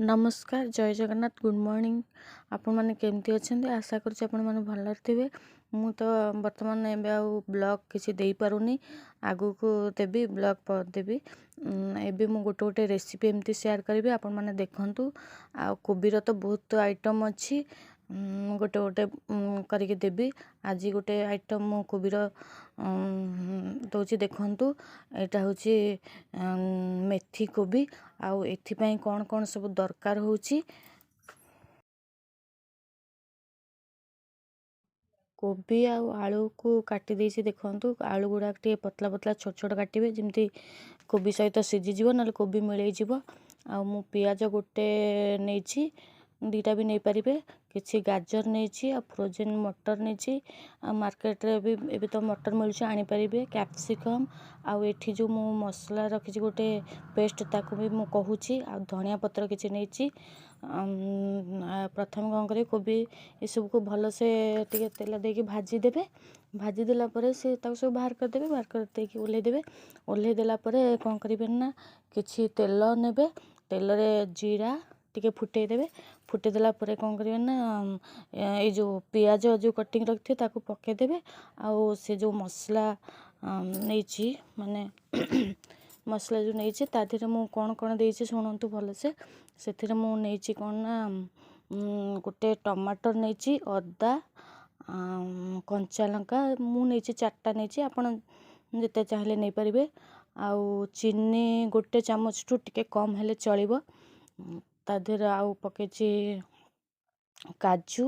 नमस्कार जय Jagannath good morning आपण मैंने केमती अच्छा आशा करुँच आपण मैंने भल थे मु तो बर्तमान एवं आउ ब्लॉग किसी दे पारुनी आगु को देवी ब्लॉग देवी एबे मु गोटे गोटे रेसिपी एमती शेयर करी आपण मैंने देखंतु आ कोबीर तो बहुत आइटम अच्छी गोटे गोटे करके देवी आज गोटे आइटम मु कोबीर दौची देखंतु एटा होची मेथी कोबी आउ एथिपाई कौन कौन सब दरकार होची कोबी आलू को काटी देसी देखंतु आलू गुड़ा टे पतला पतला छोट छोट काटिबे जेमती कोबी सहित सिझी जीवो ना कोबी मिलई जीवो आ मु पियाज गोटे नेछि दीटा भी नहीं पारिबे किछि गाजर नेछि आ फ्रोजेन मटर नेछि आ मार्केट रे भी एबे तो मटर मिलुछ आनी पारिबे कैप्सिकम आ एठी जो मु मसला रखिछि गोटे पेस्ट ताको भी मु कहूछि आ धनिया पत्र किछि नेछि प्रथम कोन करे कोबी ए सब को भलो से टिके तेल देके भाजी देबे भाजी देला परे से ताको सब बाहर कर देबे बाहर कर देके ओल्हे देला परे कोन करिबे ना किछि तेल नेबे तेल रे जीरा टिके फुटे देबे फुटे देला परे कोन करिबे ना ए जो पियाज जो कटिंग रखथे ताको पके देबे आ से जो मसला नेछि माने मसला जो नेछि ता देरे मु कोन कोन देछि सुनंतु भलो से सेथिरे मु नेछि कोन ना गोटे टमाटर नेछि अदा कंचा लंका मु नेछि 4टा नेछि आपण जते चाहले नै परिबे आ चीनी गोटे चामच टू टिके कम हेले चलिबो ता देरे आउ पकेछि काजू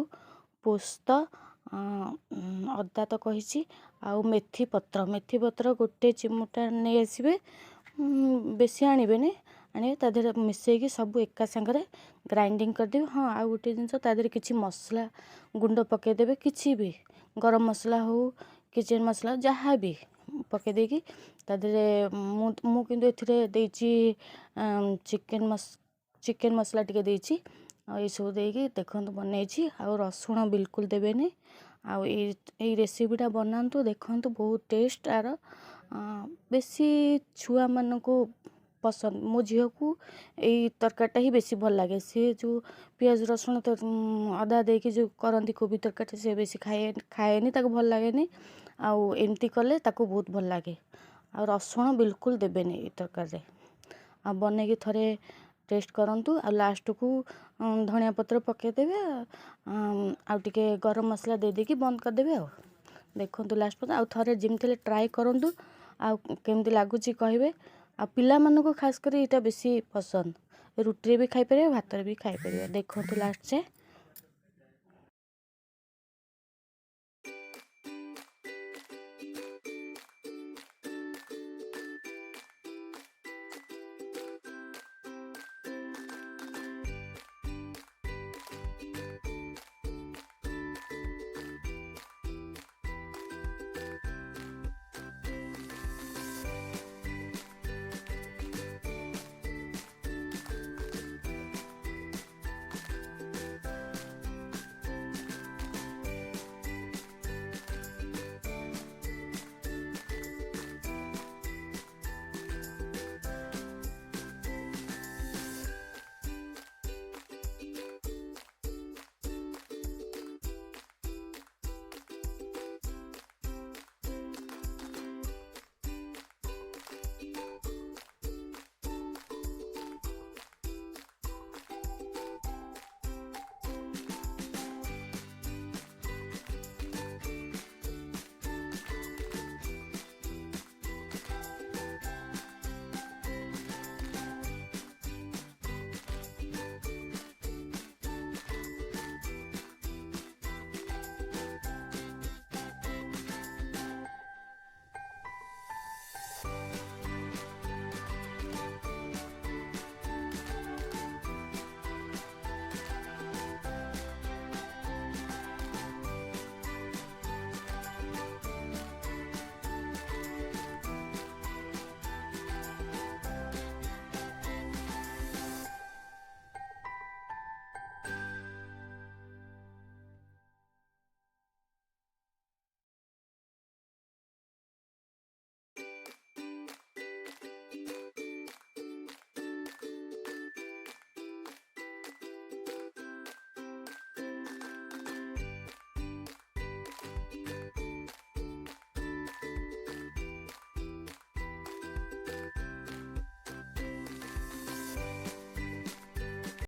पोस्त अदा तो कहिछि आउ मेथी पत्र गोटे चिमुटा नै आसीबे बेसी आनिबे ने आनिबे ता देरे मिसेकी सब एका संगरे ग्राइंडिंग कर देबे। हाँ आ गोटे जिंस ता देरे किछि मसला गुंड पके देबे किछि भी गरम मसला हो किचन मसला जहाँ भी पके देकी ता देरे मु किंतु एथिरे देछि चिकन मसला टिके देछि आ ए सब देकी देखंतु बनेछि आ रसुण बिल्कुल देबेनी आ ए रेसिपीटा बनांतु देखंतु बहुत टेस्ट आर बेसी छुआ मन को पसंद मो झील को यही तरकारीटा ही बेसी भल लगे सी जो पियाज रसुण तो अदा देकी जो करंती कोबी तरकारी से बेसी खाएनी ताको भल लागेनी आउ एमती कले ताको बहुत भल लगे आ रसुण बिल्कुल देबेनी ए तरकारी आ बने की थरे टेस्ट करंतु आ लास्ट को धनिया पत्र पके देबे आ टिके गरम मसला दे देकी बंद कर देबे आ देखंतु लास्ट पर आ थरे जिमथिले ट्राई करंतु आ केमती लागुची कहबे आ पिला मानको खास करी एटा बेसी पसंद रुटी रे भी खाई परिबे भात रे भी खाई परिबे देखंतु लास्ट से।